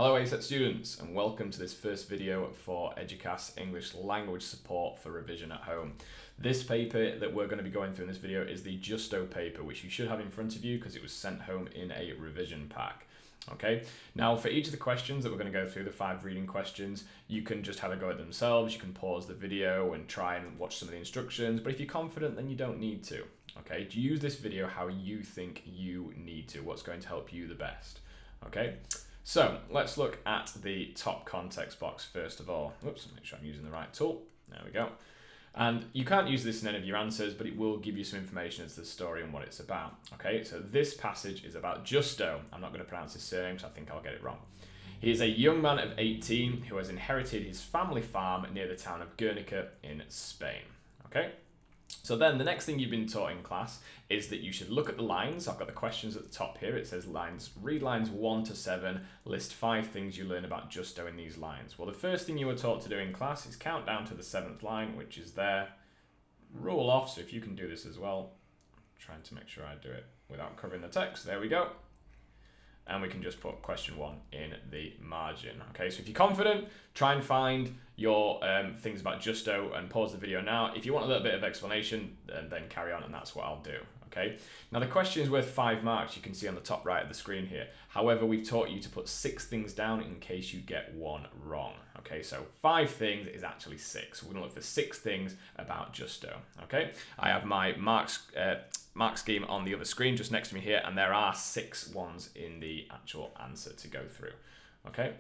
Hello ASET students, and welcome to this first video for Eduqas English Language Support for revision at home. This paper that we're going to be going through in this video is the Justo paper, which you should have in front of you because it was sent home in a revision pack. Okay, now for each of the questions that we're going to go through, the 5 reading questions, you can just have a go at themselves. You can pause the video and try and watch some of the instructions, but if you're confident, then you don't need to. Okay, use this video how you think you need to, what's going to help you the best. Okay. So let's look at the top context box first of all. Oops, make sure I'm using the right tool. There we go. And you can't use this in any of your answers, but it will give you some information as to the story and what it's about. Okay, so this passage is about Justo. I'm not going to pronounce his surname, so I think I'll get it wrong. He is a young man of 18 who has inherited his family farm near the town of Guernica in Spain. Okay. So then the next thing you've been taught in class is that you should look at the lines. I've got the questions at the top here. It says read lines 1 to 7, list 5 things you learn about Justo in these lines. Well, the first thing you were taught to do in class is count down to the 7th line, which is there. Rule off, so if you can do this as well. I'm trying to make sure I do it without covering the text. There we go. And we can just put question 1 in the margin. Okay, so if you're confident, try and find your things about Justo and pause the video now. If you want a little bit of explanation, then carry on, and that's what I'll do. Okay, now the question is worth 5 marks. You can see on the top right of the screen here. However, we've taught you to put 6 things down in case you get 1 wrong. Okay, so 5 things is actually 6. We're gonna look for 6 things about Justo. Okay, I have my mark scheme on the other screen just next to me here, and there are 6 ones in the actual answer to go through. Okay,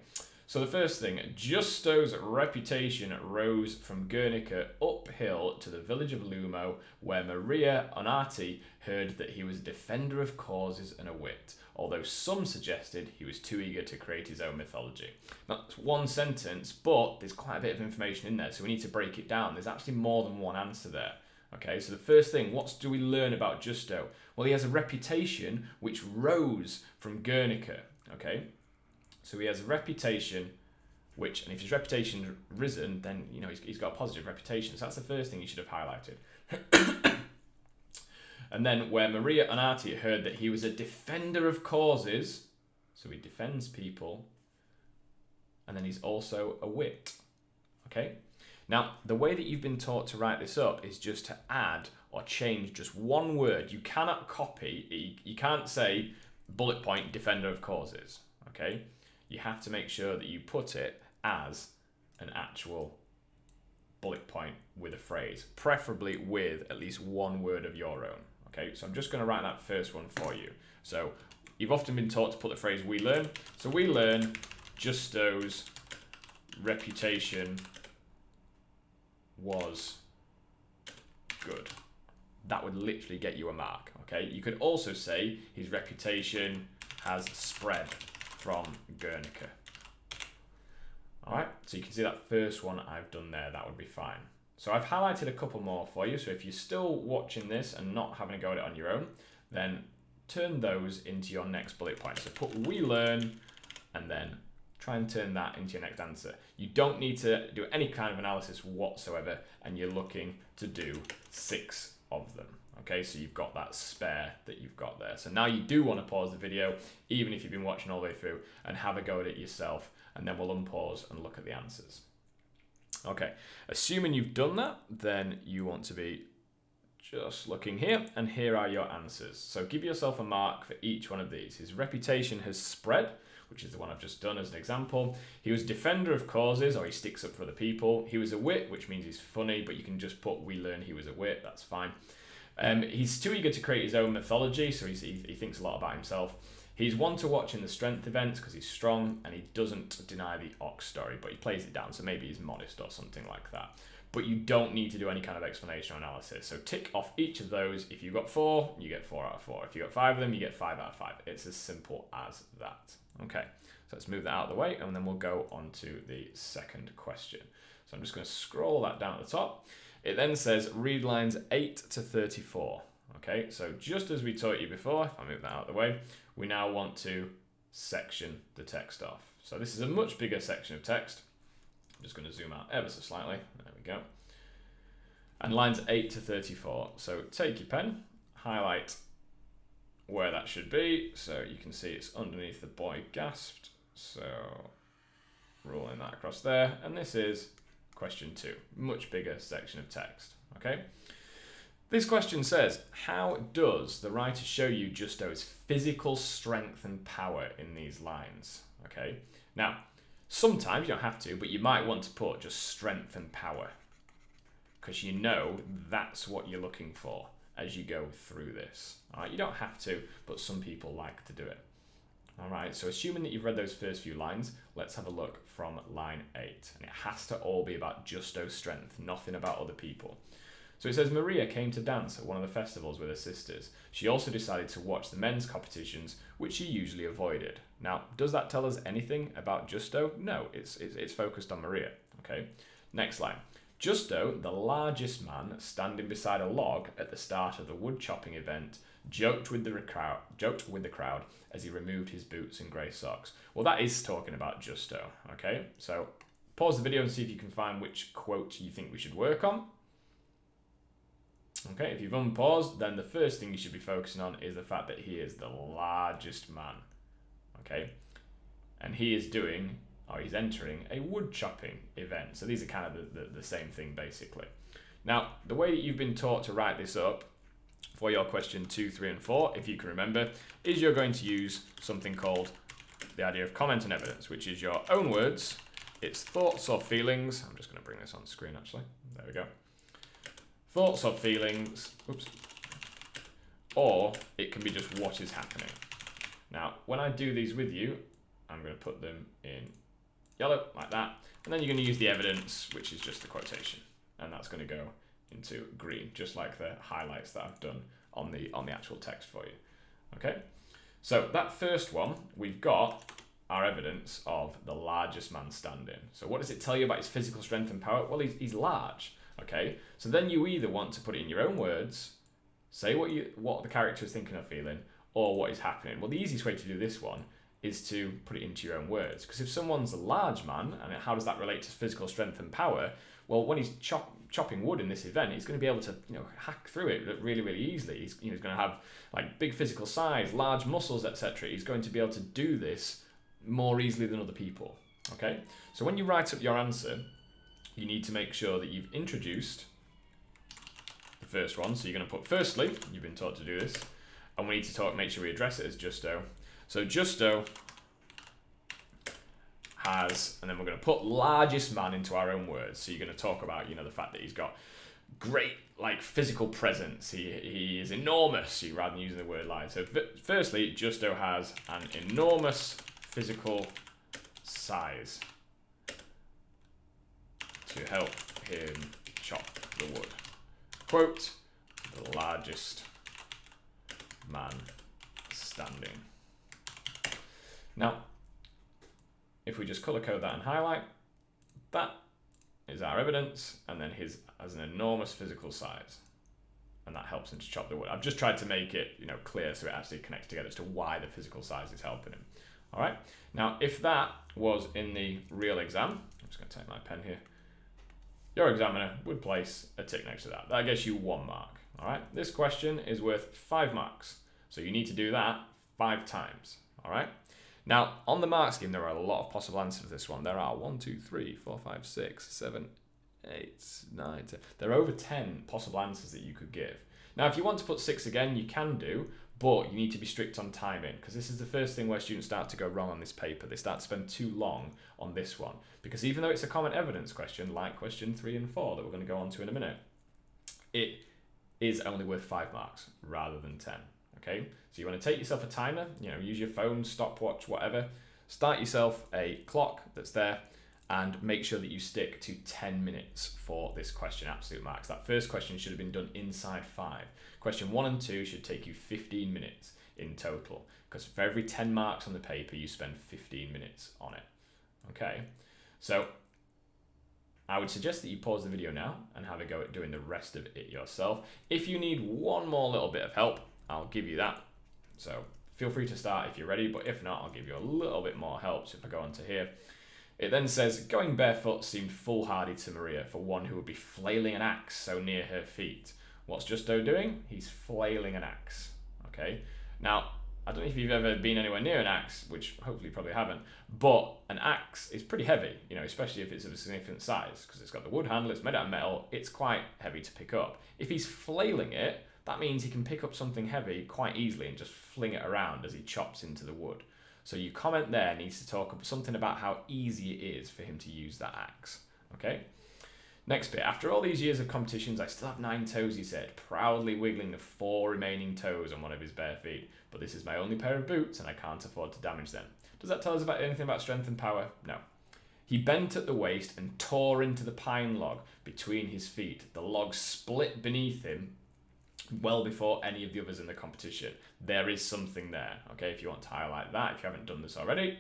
so the first thing, Justo's reputation rose from Guernica uphill to the village of Lumo, where Maria Onati heard that he was a defender of causes and a wit, although some suggested he was too eager to create his own mythology. Now, that's one sentence, but there's quite a bit of information in there, so we need to break it down. There's actually more than one answer there. Okay, so the first thing, what do we learn about Justo? Well, he has a reputation which rose from Guernica. Okay, so he has a reputation which, and if his reputation risen, then you know he's got a positive reputation. So that's the first thing you should have highlighted. And then where Maria Onati heard that he was a defender of causes, so he defends people, and then he's also a wit. Okay. Now, the way that you've been taught to write this up is just to add or change just one word. You cannot copy, you can't say bullet point defender of causes, okay? You have to make sure that you put it as an actual bullet point with a phrase, preferably with at least one word of your own, okay? So I'm just gonna write that first one for you. So you've often been taught to put the phrase we learn. So we learn Justo's reputation was good. That would literally get you a mark, okay? You could also say his reputation has spread from Guernica. All right, so you can see that first one I've done there, that would be fine. So I've highlighted a couple more for you, so if you're still watching this and not having a go at it on your own, then turn those into your next bullet point. So put we learn, and then try and turn that into your next answer. You don't need to do any kind of analysis whatsoever, and you're looking to do 6 of them. Okay, so you've got that spare that you've got there. So now you do want to pause the video, even if you've been watching all the way through, and have a go at it yourself, and then we'll unpause and look at the answers. Okay, assuming you've done that, then you want to be just looking here, and here are your answers. So give yourself a mark for each one of these. His reputation has spread, which is the one I've just done as an example. He was a defender of causes, or he sticks up for other people. He was a wit, which means he's funny, but you can just put we learn he was a wit, that's fine. He's too eager to create his own mythology, so he thinks a lot about himself. He's one to watch in the strength events because he's strong, and he doesn't deny the ox story, but he plays it down, so maybe he's modest or something like that. But you don't need to do any kind of explanation or analysis. So tick off each of those. If you've got 4, you get 4 out of 4. If you've got 5 of them, you get 5 out of 5. It's as simple as that. Okay, so let's move that out of the way, and then we'll go on to the second question. So I'm just going to scroll that down at the top. It then says read lines 8 to 34. Okay, so just as we taught you before, if I move that out of the way, we now want to section the text off. So this is a much bigger section of text. I'm just going to zoom out ever so slightly. There we go. And lines 8 to 34. So take your pen, highlight where that should be. So you can see it's underneath the boy gasped. So rolling that across there. And this is question 2, much bigger section of text. Okay. This question says, how does the writer show you Justo's physical strength and power in these lines? Okay. Now, sometimes you don't have to, but you might want to put just strength and power, because you know that's what you're looking for as you go through this. All right, you don't have to, but some people like to do it. All right, so assuming that you've read those first few lines, let's have a look from line 8. And it has to all be about Justo's strength, nothing about other people. So it says, Maria came to dance at one of the festivals with her sisters. She also decided to watch the men's competitions, which she usually avoided. Now, does that tell us anything about Justo? No, it's focused on Maria. Okay, next line. Justo, the largest man standing beside a log at the start of the wood chopping event, joked with the crowd as he removed his boots and grey socks. Well, that is talking about Justo. Okay, so pause the video and see if you can find which quote you think we should work on. Okay, if you've unpaused, then the first thing you should be focusing on is the fact that he is the largest man. Okay, and he is doing, or he's entering, a wood chopping event. So these are kind of the same thing basically. Now, the way that you've been taught to write this up for your question 2, 3, and 4, if you can remember, is you're going to use something called the idea of comment and evidence, which is your own words, it's thoughts or feelings. I'm just going to bring this on screen actually. There we go. Thoughts or feelings, oops, or it can be just what is happening. Now, when I do these with you, I'm going to put them in yellow like that, and then you're going to use the evidence, which is just the quotation, and that's going to go into green, just like the highlights that I've done on the actual text for you. Okay, so that first one, we've got our evidence of the largest man standing. So what does it tell you about his physical strength and power? Well, he's large. Okay, so then you either want to put it in your own words, say what the character is thinking or feeling, or what is happening. Well, the easiest way to do this one is to put it into your own words, because if someone's a large man, and how does that relate to physical strength and power? Well, when he's chopping wood in this event, he's going to be able to hack through it really, really easily. He's going to have like big physical size, large muscles, etc. He's going to be able to do this more easily than other people. Okay, so when you write up your answer, you need to make sure that you've introduced the first one. So you're going to put firstly, you've been taught to do this, and we need to make sure we address it as Justo. So Justo has, and then we're going to put largest man into our own words. So you're going to talk about, the fact that he's got great physical presence. He is enormous, rather than using the word large. So firstly, Justo has an enormous physical size to help him chop the wood. Quote, the largest man standing. Now, if we just color code that and highlight, that is our evidence, and then his has an enormous physical size, and that helps him to chop the wood. I've just tried to make it clear so it actually connects together as to why the physical size is helping him. All right, now if that was in the real exam, I'm just going to take my pen here, your examiner would place a tick next to that. That gets you 1 mark. All right, this question is worth 5 marks, so you need to do that 5 times. All right, now on the mark scheme there are a lot of possible answers for this one. There are 1, 2, 3, 4, 5, 6, 7, 8, 9, 10. There are over 10 possible answers that you could give. Now if you want to put 6 again, you can do, but you need to be strict on timing, because this is the first thing where students start to go wrong on this paper. They start to spend too long on this one, because even though it's a comment evidence question, like question 3 and 4 that we're going to go on to in a minute, it is only worth 5 marks rather than 10. Okay, so you want to take yourself a timer, use your phone, stopwatch, whatever, start yourself a clock that's there, and make sure that you stick to 10 minutes for this question, absolute marks. That first question should have been done inside 5. Question 1 and 2 should take you 15 minutes in total, because for every 10 marks on the paper, you spend 15 minutes on it. Okay, so I would suggest that you pause the video now and have a go at doing the rest of it yourself. If you need one more little bit of help, I'll give you that. So feel free to start if you're ready, but if not, I'll give you a little bit more help. So if I go on to here, it then says, going barefoot seemed foolhardy to Maria for one who would be flailing an axe so near her feet. What's Justo doing? He's flailing an axe. Okay. Now, I don't know if you've ever been anywhere near an axe, which hopefully you probably haven't, but an axe is pretty heavy, you know, especially if it's of a significant size, because it's got the wood handle, it's made out of metal, it's quite heavy to pick up. If he's flailing it, that means he can pick up something heavy quite easily and just fling it around as he chops into the wood. So your comment there needs to talk something about how easy it is for him to use that axe. Okay? Next bit. After all these years of competitions, I still have 9 toes, he said, proudly wiggling the 4 remaining toes on one of his bare feet. But this is my only pair of boots, and I can't afford to damage them. Does that tell us about anything about strength and power? No. He bent at the waist and tore into the pine log between his feet. The log split beneath him well before any of the others in the competition. There is something there, okay, if you want to highlight that, if you haven't done this already.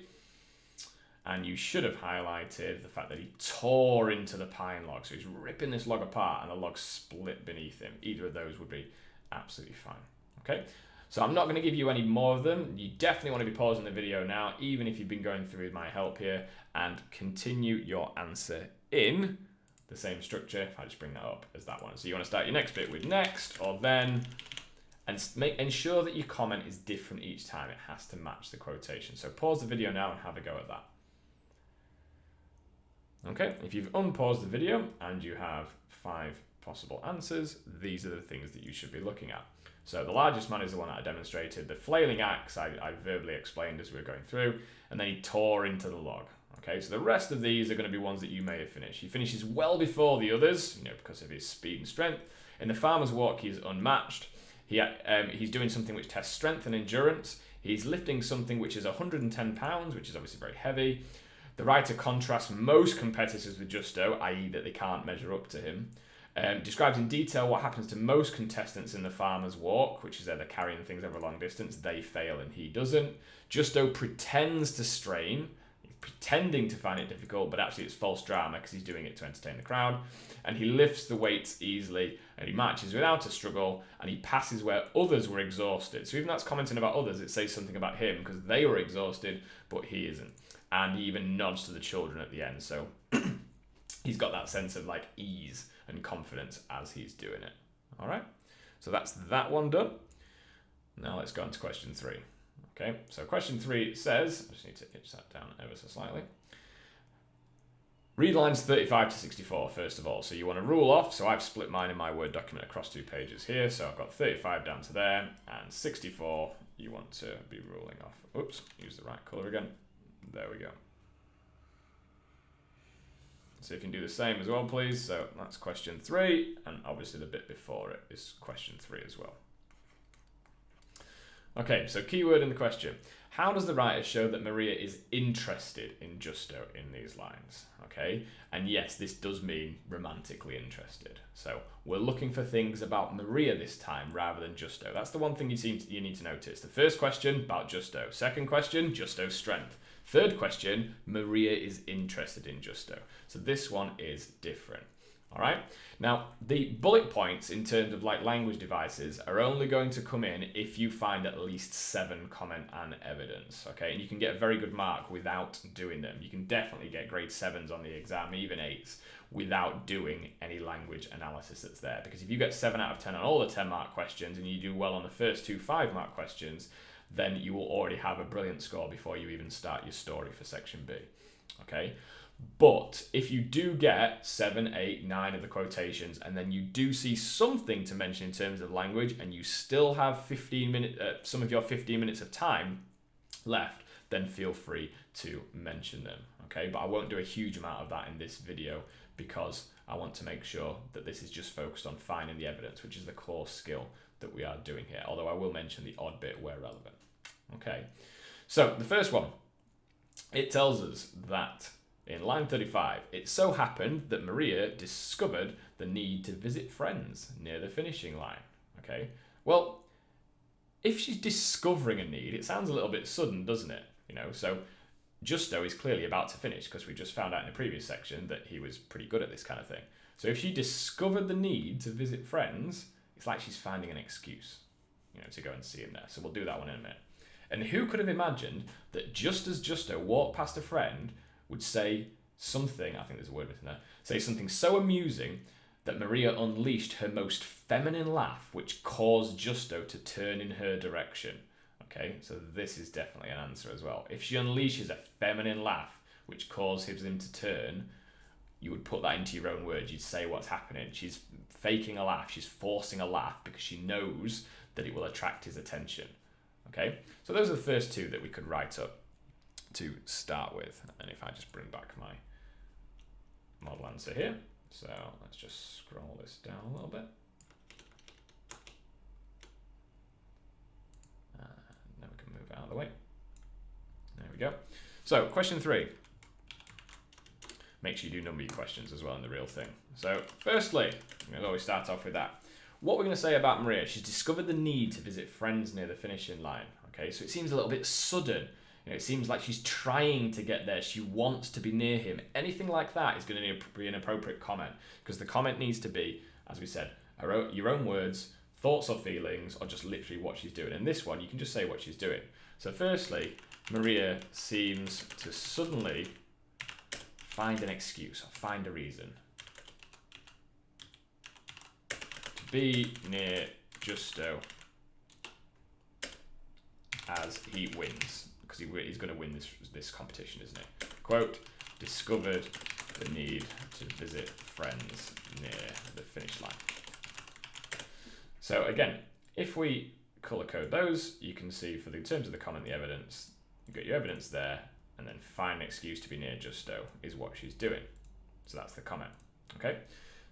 And you should have highlighted the fact that he tore into the pine log. So he's ripping this log apart and the log split beneath him. Either of those would be absolutely fine, okay? So I'm not going to give you any more of them. You definitely want to be pausing the video now, even if you've been going through with my help here, and continue your answer in the same structure, if I just bring that up as that one. So you want to start your next bit with next or then, and ensure that your comment is different each time. It has to match the quotation. So pause the video now and have a go at that. Okay, if you've unpaused the video and you have 5 possible answers, these are the things that you should be looking at. So the largest man is the one that I demonstrated. The flailing axe I verbally explained as we were going through, and then he tore into the log. Okay, so the rest of these are going to be ones that you may have finished. He finishes well before the others, you know, because of his speed and strength. In the farmer's walk, he is unmatched. He's doing something which tests strength and endurance. He's lifting something which is 110 pounds, which is obviously very heavy. The writer contrasts most competitors with Justo, i.e. that they can't measure up to him. Describes in detail what happens to most contestants in the farmer's walk, which is they're carrying things over a long distance. They fail and he doesn't. Justo pretends to strain, pretending to find it difficult, but actually it's false drama because he's doing it to entertain the crowd. And he lifts the weights easily, and he marches without a struggle, and he passes where others were exhausted. So even that's commenting about others, it says something about him because they were exhausted, but he isn't. And he even nods to the children at the end. So he's got that sense of like ease and confidence as he's doing it. All right. So that's that one done. Now let's go on to question 3. Okay. So question 3 says, I just need to itch that down ever so slightly. Read lines 35 to 64 first of all. So you want to rule off. So I've split mine in my Word document across 2 pages here. So I've got 35 down to there and 64 you want to be ruling off. Oops, use the right color again. There we go. So you can do the same as well, please. So that's question 3, and obviously the bit before it is question 3 as well. Okay, so keyword in the question. How does the writer show that Maria is interested in Justo in these lines? Okay, and yes, this does mean romantically interested. So we're looking for things about Maria this time rather than Justo. That's the one thing you need to notice. The first question, about Justo. Second question, Justo's strength. Third question, Maria is interested in Justo. So this one is different. All right. Now, the bullet points in terms of like language devices are only going to come in if you find at least 7 comment and evidence. Okay. And you can get a very good mark without doing them. You can definitely get grade 7s on the exam, even 8s, without doing any language analysis that's there. Because if you get 7 out of 10 on all the 10-mark questions and you do well on the first 2 5-mark questions, then you will already have a brilliant score before you even start your story for section B. Okay. But if you do get 7, 8, 9 of the quotations, and then you do see something to mention in terms of language, and you still have 15 minutes, some of your 15 minutes of time left, then feel free to mention them. Okay, but I won't do a huge amount of that in this video because I want to make sure that this is just focused on finding the evidence, which is the core skill that we are doing here. Although I will mention the odd bit where relevant. Okay, so the first one, it tells us that in line 35, it so happened that Maria discovered the need to visit friends near the finishing line. Okay, well, if she's discovering a need, it sounds a little bit sudden, doesn't it? You know, so Justo is clearly about to finish because we just found out in the previous section that he was pretty good at this kind of thing. So if she discovered the need to visit friends, it's like she's finding an excuse, you know, to go and see him there. So we'll do that one in a minute. And who could have imagined that just as Justo walked past a friend would say something, I think there's a word written there, say something so amusing that Maria unleashed her most feminine laugh, which caused Justo to turn in her direction. Okay, so this is definitely an answer as well. If she unleashes a feminine laugh, which causes him to turn, you would put that into your own words. You'd say what's happening. She's faking a laugh. She's forcing a laugh because she knows that it will attract his attention. Okay, so those are the first two that we could write up to start with. And if I just bring back my model answer here, so let's just scroll this down a little bit. Now we can move it out of the way. There we go. So question 3. Make sure you do number your questions as well in the real thing. So firstly, we'll always start off with that. What we're going to say about Maria, she's discovered the need to visit friends near the finishing line. Okay, so it seems a little bit sudden. It seems like she's trying to get there. She wants to be near him. Anything like that is going to be an appropriate comment, because the comment needs to be, as we said, your own words, thoughts or feelings, or just literally what she's doing. In this one, you can just say what she's doing. So firstly, Maria seems to suddenly find an excuse or find a reason to be near Justo as he wins, because he's going to win this competition, isn't he? Quote, discovered the need to visit friends near the finish line. So again, if we color code those, you can see for the terms of the comment, the evidence, you've got your evidence there, and then find an excuse to be near Justo is what she's doing. So that's the comment, okay?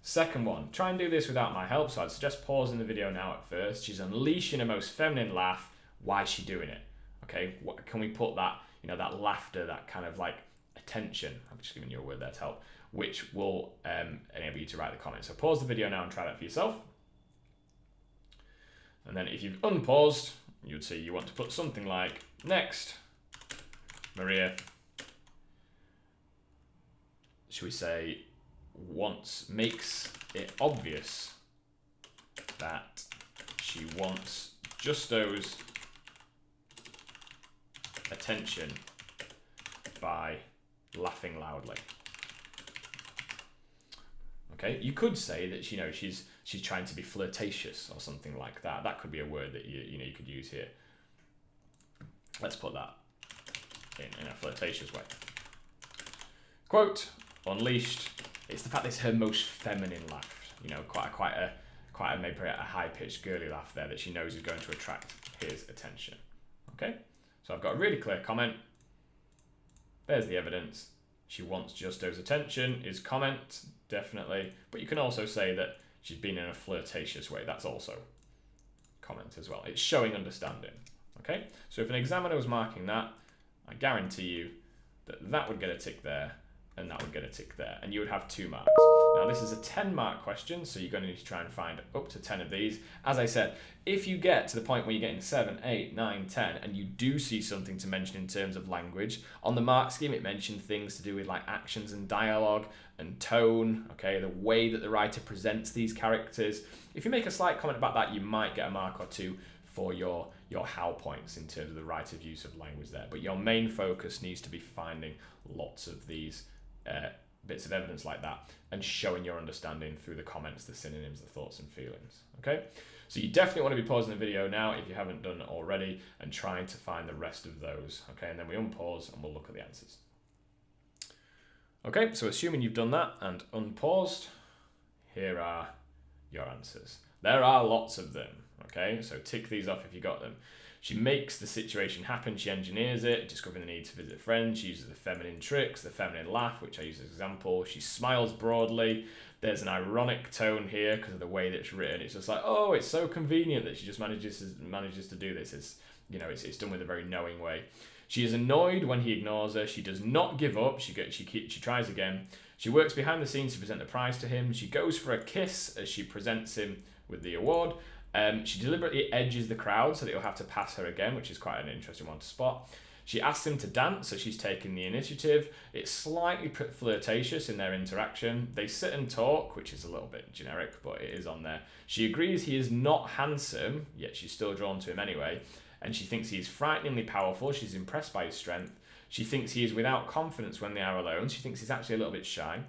Second one, try and do this without my help. So I'd suggest pausing the video now at first. She's unleashing a most feminine laugh. Why is she doing it? Okay, what can we put that, that laughter, that kind of like attention, I'm just giving you a word there to help, which will enable you to write the comment. So pause the video now and try that for yourself. And then if you've unpaused, you'd see you want to put something like, next, Maria, should we say, makes it obvious that she wants Justo's attention by laughing loudly. Okay, you could say that she's trying to be flirtatious or something like that. That could be a word that you could use here. Let's put that in a flirtatious way. Quote, unleashed. It's the fact that it's her most feminine laugh. Quite a maybe a high-pitched girly laugh there that she knows is going to attract his attention. Okay, so I've got a really clear comment. There's the evidence. She wants Justo's attention is comment, definitely. But you can also say that she's been in a flirtatious way. That's also comment as well. It's showing understanding. Okay, so if an examiner was marking that, I guarantee you that would get a tick there and that would get a tick there, and you would have 2 marks. Now this is a 10-mark question, so you're going to need to try and find up to 10 of these. As I said, if you get to the point where you're getting 7, 8, 9, 10, and you do see something to mention in terms of language, on the mark scheme it mentioned things to do with like actions and dialogue and tone, okay, the way that the writer presents these characters. If you make a slight comment about that, you might get a mark or 2 for your how points in terms of the writer's use of language there. But your main focus needs to be finding lots of these bits of evidence like that and showing your understanding through the comments, the synonyms, the thoughts and feelings. Okay, so you definitely want to be pausing the video now if you haven't done it already and trying to find the rest of those. Okay, and then we unpause and we'll look at the answers. Okay, so assuming you've done that and unpaused, here are your answers. There are lots of them. Okay, so tick these off if you got them. She makes the situation happen, she engineers it, discovering the need to visit friends. She uses the feminine tricks, the feminine laugh, which I use as an example. She smiles broadly. There's an ironic tone here because of the way that it's written. It's just like, oh, it's so convenient that she just manages to do this. It's done with a very knowing way. She is annoyed when he ignores her. She does not give up. She tries again. She works behind the scenes to present the prize to him. She goes for a kiss as she presents him with the award. She deliberately edges the crowd so that he'll have to pass her again, which is quite an interesting one to spot. She asks him to dance, so she's taking the initiative. It's slightly flirtatious in their interaction. They sit and talk, which is a little bit generic, but it is on there. She agrees he is not handsome, yet she's still drawn to him anyway. And she thinks he is frighteningly powerful. She's impressed by his strength. She thinks he is without confidence when they are alone. She thinks he's actually a little bit shy.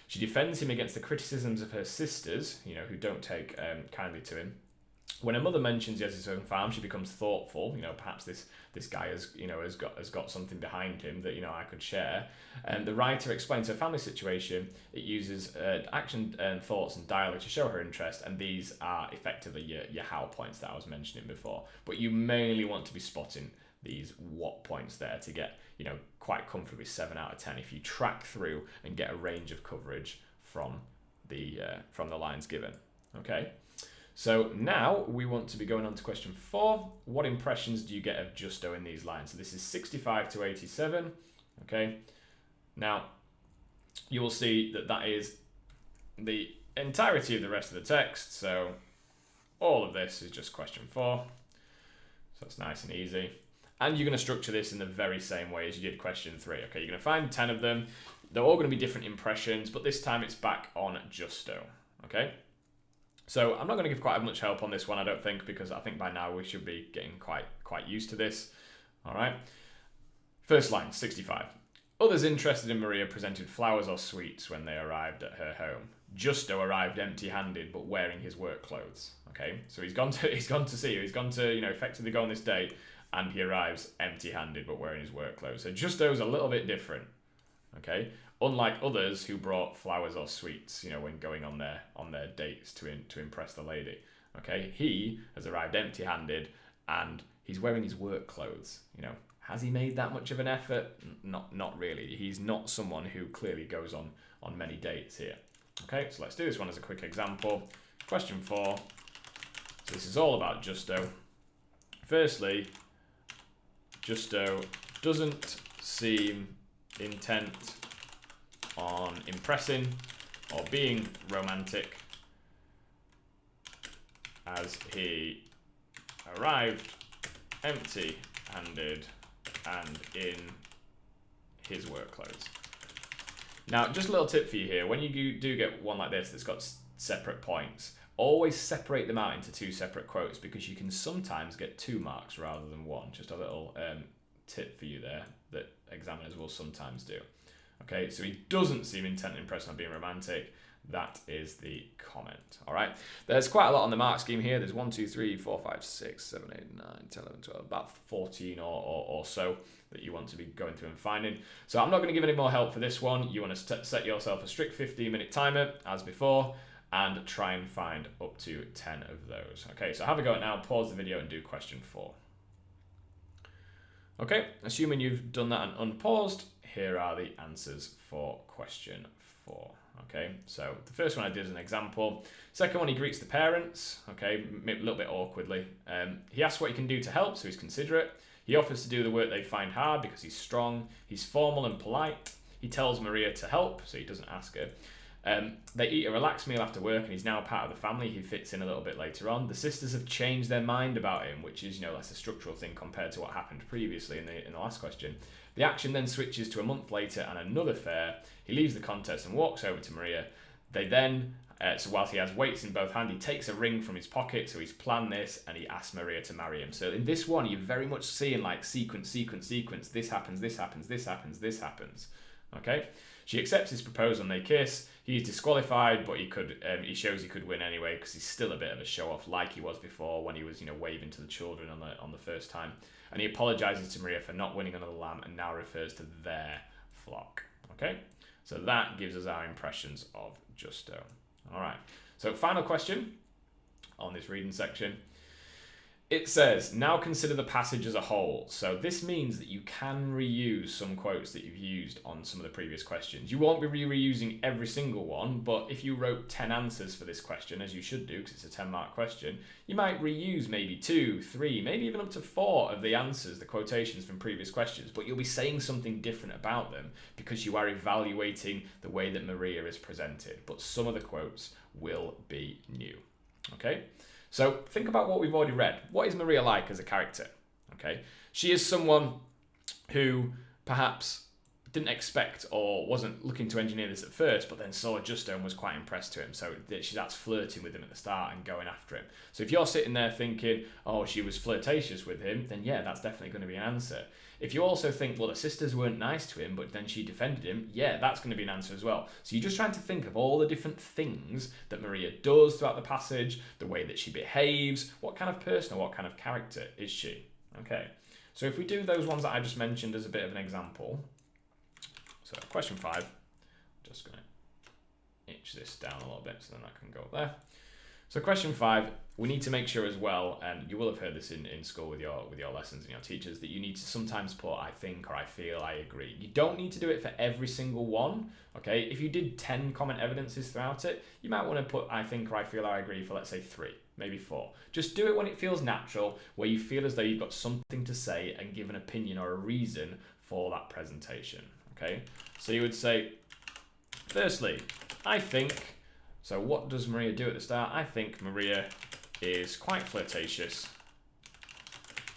She defends him against the criticisms of her sisters, who don't take kindly to him. When a mother mentions he has his own farm, she becomes thoughtful. Perhaps this guy has got something behind him that I could share. And the writer explains her family situation. It uses action and thoughts and dialogue to show her interest, and these are effectively your how points that I was mentioning before. But you mainly want to be spotting these what points there to get quite comfortably 7 out of 10 if you track through and get a range of coverage from the lines given. Okay. So now we want to be going on to question 4. What impressions do you get of Justo in these lines? So this is 65 to 87. Okay. Now you will see that is the entirety of the rest of the text. So all of this is just question 4. So it's nice and easy. And you're going to structure this in the very same way as you did question 3. Okay, you're going to find 10 of them. They're all going to be different impressions, but this time it's back on Justo. Okay. So I'm not going to give quite much help on this one, I don't think, because I think by now we should be getting quite used to this. All right. First line, 65. Others interested in Maria presented flowers or sweets when they arrived at her home. Justo arrived empty-handed but wearing his work clothes. Okay, so he's gone to see you. He's gone to effectively go on this date, and he arrives empty-handed but wearing his work clothes. So Justo's a little bit different. Okay. Unlike others who brought flowers or sweets, when going on their dates to impress the lady. Okay, he has arrived empty-handed and he's wearing his work clothes. Has he made that much of an effort? Not really. He's not someone who clearly goes on many dates here. Okay, so let's do this one as a quick example. Question 4. So this is all about Justo. Firstly, Justo doesn't seem intent on impressing or being romantic, as he arrived empty-handed and in his work clothes. Now, just a little tip for you here. When you do get one like this that's got separate points, always separate them out into 2 separate quotes, because you can sometimes get 2 marks rather than 1. Just a little tip for you there that examiners will sometimes do. Okay, so he doesn't seem intent and impressed on being romantic. That is the comment. All right, there's quite a lot on the mark scheme here. There's 1, 2, 3, 4, 5, 6, 7, 8, 9, 10, 11, 12, about 14 or so that you want to be going through and finding. So I'm not going to give any more help for this one. You want to set yourself a strict 15-minute timer as before and try and find up to 10 of those. Okay, so have a go at it now, pause the video and do question 4. Okay, assuming you've done that and unpaused, here are the answers for question 4. Okay, so the first one I did as an example. Second one, he greets the parents. Okay, a little bit awkwardly. He asks what he can do to help, so he's considerate. He offers to do the work they find hard because he's strong. He's formal and polite. He tells Maria to help, so he doesn't ask her. They eat a relaxed meal after work, and he's now part of the family. He fits in a little bit later on. The sisters have changed their mind about him, which is, that's a structural thing compared to what happened previously in the last question. The action then switches to a month later and another fair. He leaves the contest and walks over to Maria. They then, so whilst he has weights in both hands, he takes a ring from his pocket, so he's planned this, and he asks Maria to marry him. So in this one, you're very much seeing like sequence. This happens, this happens, this happens, this happens. Okay? She accepts his proposal and they kiss. He's disqualified, but he shows he could win anyway because he's still a bit of a show-off like he was before when he was, waving to the children on the first time. And he apologizes to Maria for not winning another lamb and now refers to their flock. Okay? So that gives us our impressions of Justo. All right. So final question on this reading section. It says, now consider the passage as a whole. So this means that you can reuse some quotes that you've used on some of the previous questions. You won't be reusing every single one, but if you wrote 10 answers for this question, as you should do because it's a 10-mark question, you might reuse maybe 2, 3, maybe even up to 4 of the answers, the quotations from previous questions, but you'll be saying something different about them because you are evaluating the way that Maria is presented. But some of the quotes will be new. Okay? So think about what we've already read. What is Maria like as a character? Okay, she is someone who perhaps didn't expect or wasn't looking to engineer this at first, but then saw Justo and was quite impressed to him. So that's flirting with him at the start and going after him. So if you're sitting there thinking, oh, she was flirtatious with him, then yeah, that's definitely going to be an answer. If you also think, well, the sisters weren't nice to him, but then she defended him, yeah, that's going to be an answer as well. So you're just trying to think of all the different things that Maria does throughout the passage, the way that she behaves, what kind of person or what kind of character is she? Okay, so if we do those ones that I just mentioned as a bit of an example, so question 5, just going to itch this down a little bit so then that can go up there. So question 5, we need to make sure as well, and you will have heard this in school with your lessons and your teachers, that you need to sometimes put I think or I feel, I agree. You don't need to do it for every single one, okay? If you did 10 comment evidences throughout it, you might want to put I think or I feel or I agree for, let's say, 3, maybe 4. Just do it when it feels natural, where you feel as though you've got something to say and give an opinion or a reason for that presentation, okay? So you would say, firstly, I think. So what does Maria do at the start? I think Maria is quite flirtatious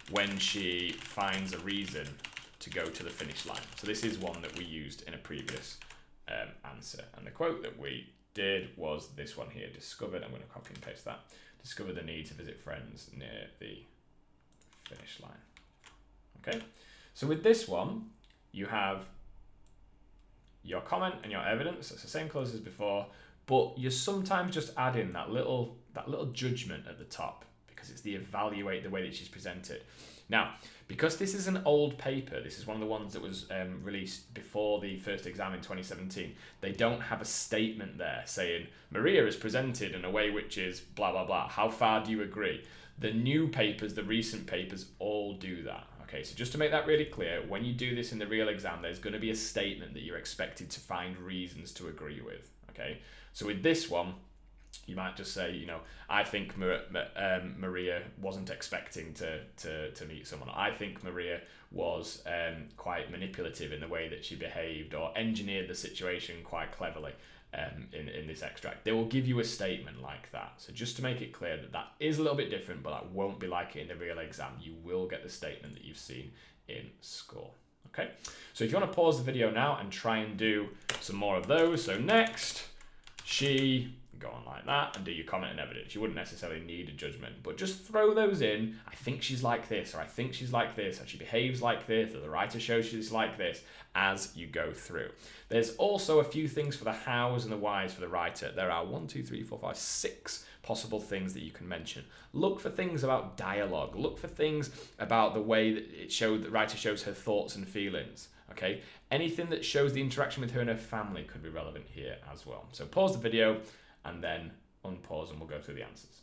when she finds a reason to go to the finish line. So this is one that we used in a previous answer. And the quote that we did was this one here, discovered, I'm going to copy and paste that, discovered the need to visit friends near the finish line. Okay, so with this one, you have your comment and your evidence. It's the same close as before, but you sometimes just add in that little judgment at the top because it's the evaluate the way that she's presented. Now, because this is an old paper, this is one of the ones that was released before the first exam in 2017, they don't have a statement there saying, Maria is presented in a way which is blah, blah, blah. How far do you agree? The new papers, the recent papers, all do that. Okay, so just to make that really clear, when you do this in the real exam, there's going to be a statement that you're expected to find reasons to agree with. Okay, so with this one, you might just say, you know, I think Maria wasn't expecting to meet someone. I think Maria was quite manipulative in the way that she behaved, or engineered the situation quite cleverly in this extract. They will give you a statement like that. So just to make it clear that that is a little bit different, but that won't be like it in the real exam. You will get the statement that you've seen in school. Okay, so if you want to pause the video now and try and do some more of those. So next, she, go on like that and do your comment and evidence. You wouldn't necessarily need a judgment, but just throw those in. I think she's like this, or I think she's like this, or she behaves like this, or the writer shows she's like this, as you go through. There's also a few things for the hows and the whys for the writer. There are 6 possible things that you can mention. Look for things about dialogue. Look for things about the way that the writer shows her thoughts and feelings. Okay, anything that shows the interaction with her and her family could be relevant here as well. So pause the video and then unpause and we'll go through the answers.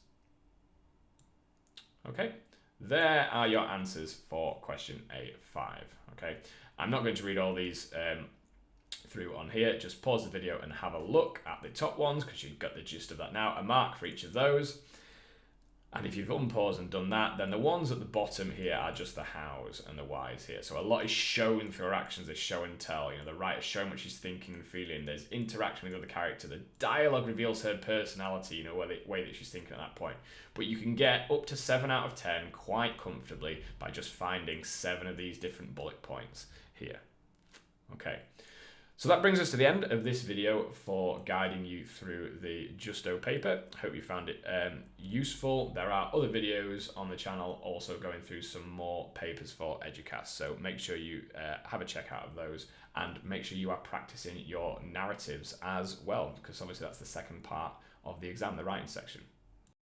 Okay, there are your answers for question A5. Okay, I'm not going to read all these through on here. Just pause the video and have a look at the top ones because you've got the gist of that now. A mark for each of those. And if you've unpaused and done that, then the ones at the bottom here are just the hows and the whys here. So a lot is shown through her actions. There's show and tell. You know, the writer's showing what she's thinking and feeling. There's interaction with the other character. The dialogue reveals her personality, you know, the way that she's thinking at that point. But you can get up to 7 out of 10 quite comfortably by just finding 7 of these different bullet points here. Okay. So that brings us to the end of this video for guiding you through the Justo paper. Hope you found it useful. There are other videos on the channel also going through some more papers for Eduqas. So make sure you have a check out of those and make sure you are practicing your narratives as well, because obviously that's the second part of the exam, the writing section.